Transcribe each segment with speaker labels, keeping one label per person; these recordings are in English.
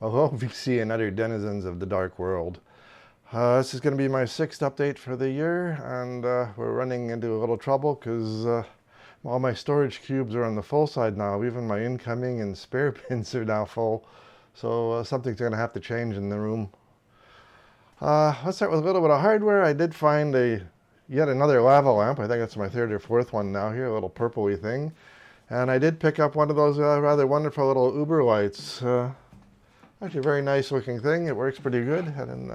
Speaker 1: Hello, VC and other denizens of the dark world. This is going to be my 6th update for the year, and we're running into a little trouble because all my storage cubes are on the full side now. Even my incoming and spare bins are now full, so something's going to have to change in the room. Let's start with a little bit of hardware. I did find yet another lava lamp. I think it's my 3rd or 4th one now here, a little purpley thing. And I did pick up one of those rather wonderful little Uber lights. Actually a very nice looking thing. It works pretty good. And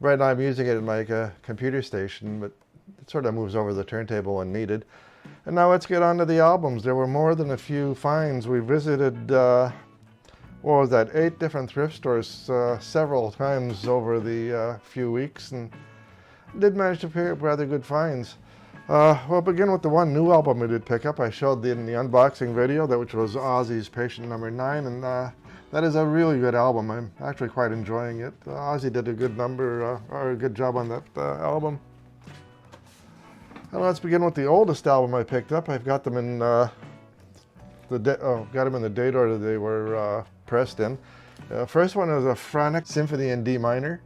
Speaker 1: right now I'm using it in my computer station, but it sort of moves over the turntable when needed. And now let's get on to the albums. There were more than a few finds. We visited, what was that, 8 different thrift stores several times over the few weeks, and did manage to pick up rather good finds. We'll begin with the one new album we did pick up. I showed in the unboxing video, which was Ozzy's Patient Number 9, and that is a really good album. I'm actually quite enjoying it. Ozzy did a good or a good job on that album. And let's begin with the oldest album I picked up. I've got them in got them in the date order they were pressed in. First one is a Frantic Symphony in D minor,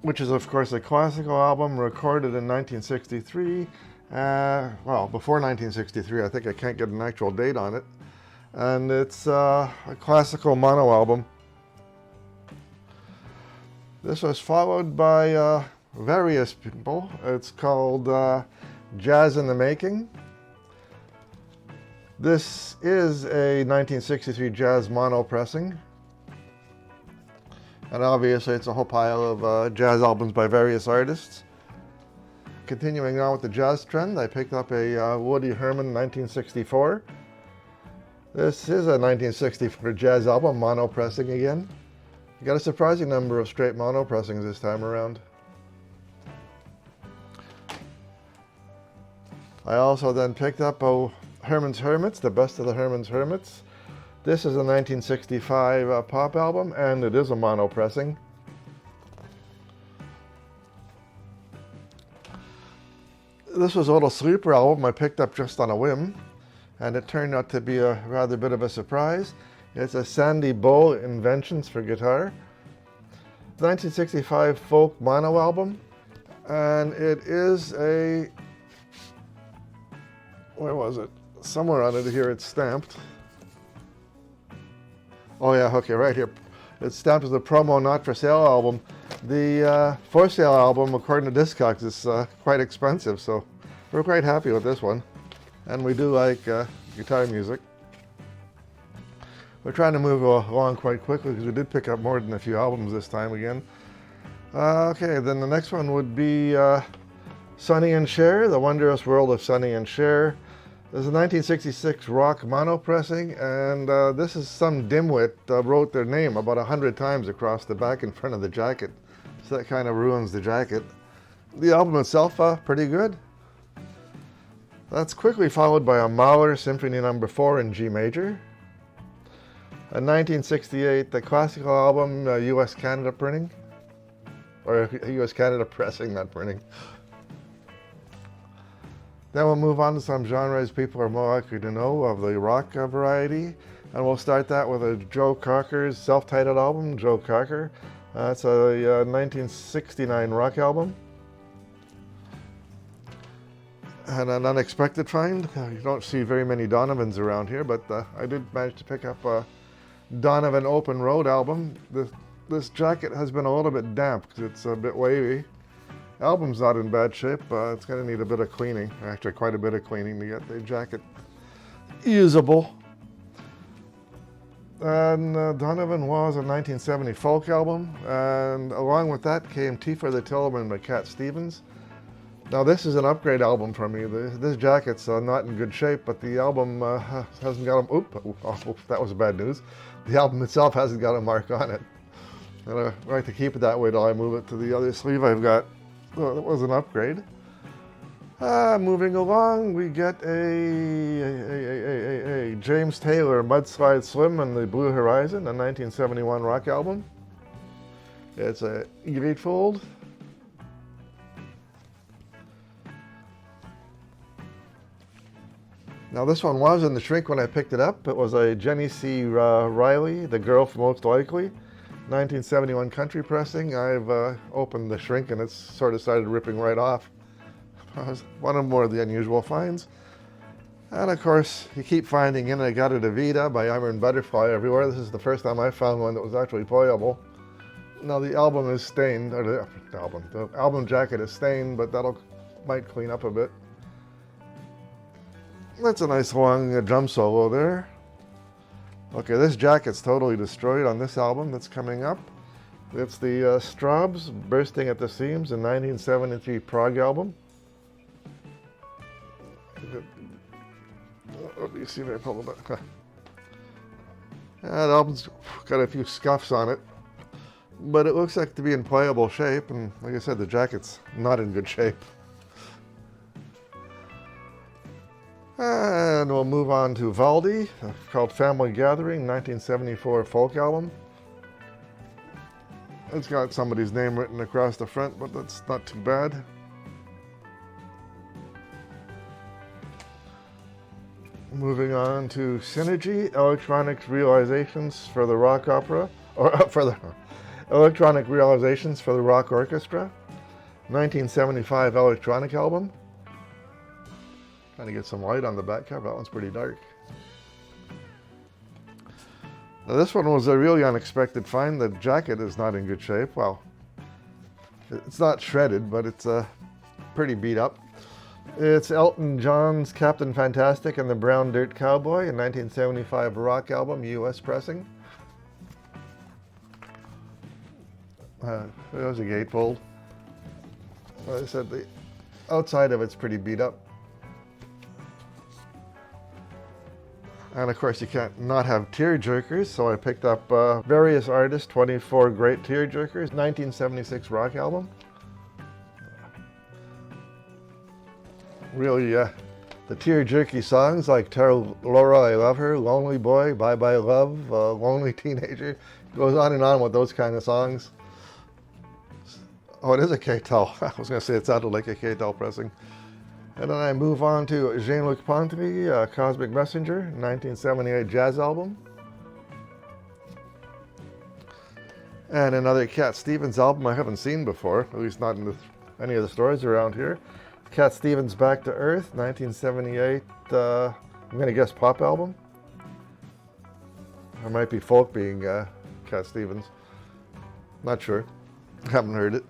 Speaker 1: which is of course a classical album recorded in 1963. Well, before 1963. I think I can't get an actual date on it. And it's a classical mono album. This was followed by various people. It's called Jazz in the Making. This is a 1963 jazz mono pressing. And obviously it's a whole pile of jazz albums by various artists. Continuing on with the jazz trend, I picked up a Woody Herman 1964. This is a 1964 jazz album, mono pressing again. You got a surprising number of straight mono pressings this time around. I also then picked up Herman's Hermits, the best of the Herman's Hermits. This is a 1965 pop album, and it is a mono pressing. This was a little sleeper album I picked up just on a whim, and it turned out to be a rather bit of a surprise. It's a Sandy Bull Inventions for guitar. 1965 folk mono album, and it is a, where was it? Somewhere on it here it's stamped. Oh yeah, okay, right here. It's stamped as a promo not for sale album. The for sale album, according to Discogs, is quite expensive, so we're quite happy with this one. And we do like guitar music. We're trying to move along quite quickly because we did pick up more than a few albums this time again. Okay, then the next one would be Sonny Cher, The Wondrous World of Sonny Cher. This is a 1966 rock mono pressing, and this is some dimwit wrote their name about 100 times across the back and front of the jacket. So that kind of ruins the jacket. The album itself, pretty good. That's quickly followed by a Mahler Symphony No. 4 in G major. A 1968, the classical album, US-Canada printing. Or US-Canada pressing, not printing. Then we'll move on to some genres people are more likely to know of the rock variety. And we'll start that with a Joe Cocker's self-titled album, Joe Cocker. It's a 1969 rock album. And an unexpected find. You don't see very many Donovans around here, but I did manage to pick up a Donovan Open Road album. This jacket has been a little bit damp because it's a bit wavy. Album's not in bad shape. It's going to need a bit of cleaning, actually quite a bit of cleaning to get the jacket usable. And Donovan was a 1970 folk album, and along with that came Tea for the Tillman by Cat Stevens. Now this is an upgrade album for me. This jacket's not in good shape, but the album hasn't got that was bad news. The album itself hasn't got a mark on it. And I like to keep it that way till I move it to the other sleeve I've got. So that was an upgrade. Moving along, we get a James Taylor Mudslide Slim and the Blue Horizon, a 1971 rock album. It's a gatefold. Now this one was in the shrink when I picked it up. It was a Jenny C. Riley, The Girl from Most Likely, 1971 country pressing. I've opened the shrink and it's sort of started ripping right off. It was one of more of the unusual finds. And of course, you keep finding In Agata de Vida by Iron Butterfly everywhere. This is the first time I found one that was actually playable. Now the album is stained, or the album jacket is stained, but might clean up a bit. That's a nice long drum solo there. Okay, this jacket's totally destroyed on this album that's coming up. It's the Straubs Bursting at the Seams, a 1973 prog album. Let me see if I pull it back. That album's got a few scuffs on it, but it looks like to be in playable shape, and like I said, the jacket's not in good shape. And we'll move on to Valdi, called Family Gathering, 1974 folk album. It's got somebody's name written across the front, but that's not too bad. Moving on to Synergy, Electronic Realizations for the Rock Opera, or for the Electronic Realizations for the Rock Orchestra, 1975 electronic album. Trying to get some light on the back cover. That one's pretty dark. Now this one was a really unexpected find. The jacket is not in good shape. Well, it's not shredded, but it's pretty beat up. It's Elton John's Captain Fantastic and the Brown Dirt Cowboy, a 1975 rock album, US pressing. There's a gatefold. Like I said, the outside of it's pretty beat up. And of course you can't not have tear jerkers, so I picked up Various Artists, 24 Great Tear Jerkers, 1976 rock album. Really, the tear jerky songs like Tell Laura I Love Her, Lonely Boy, Bye Bye Love, Lonely Teenager, goes on and on with those kind of songs. Oh, it is a K-Tel. I was going to say it sounded like a K-Tel pressing. And then I move on to Jean-Luc Ponty, Cosmic Messenger, 1978 jazz album. And another Cat Stevens album I haven't seen before, at least not in any of the stores around here. Cat Stevens Back to Earth, 1978, I'm going to guess pop album. Or might be folk being Cat Stevens. Not sure. Haven't heard it.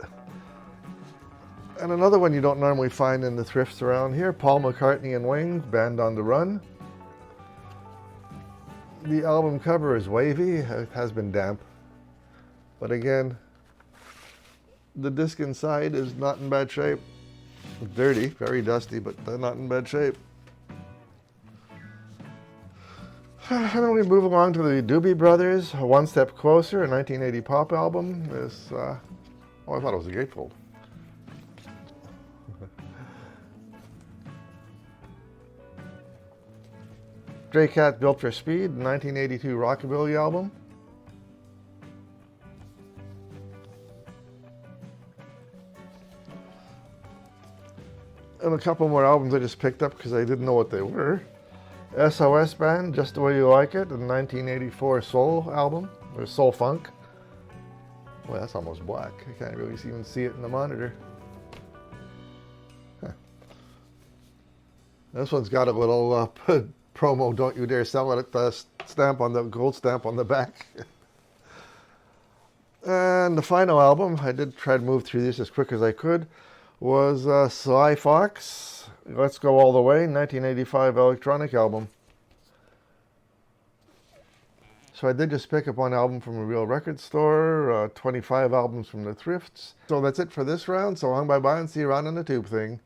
Speaker 1: And another one you don't normally find in the thrifts around here, Paul McCartney and Wings, Band on the Run. The album cover is wavy, it has been damp. But again, the disc inside is not in bad shape. Dirty, very dusty, but they're not in bad shape. And then we move along to the Doobie Brothers, One Step Closer, a 1980 pop album. This, oh, I thought it was a gatefold. Stray Cat Built for Speed, 1982 rockabilly album. And a couple more albums I just picked up because I didn't know what they were. SOS Band, Just the Way You Like It, a 1984 soul album, or soul funk. Well, that's almost black. I can't really even see it in the monitor. Huh. This one's got a little promo, Don't You Dare Sell It, stamp on the gold stamp on the back. And the final album, I did try to move through this as quick as I could, was Sly Fox, Let's Go All the Way, 1985 electronic album. So I did just pick up one album from a real record store, 25 albums from the Thrifts. So that's it for this round, so long, bye-bye, and see you around on the tube thing.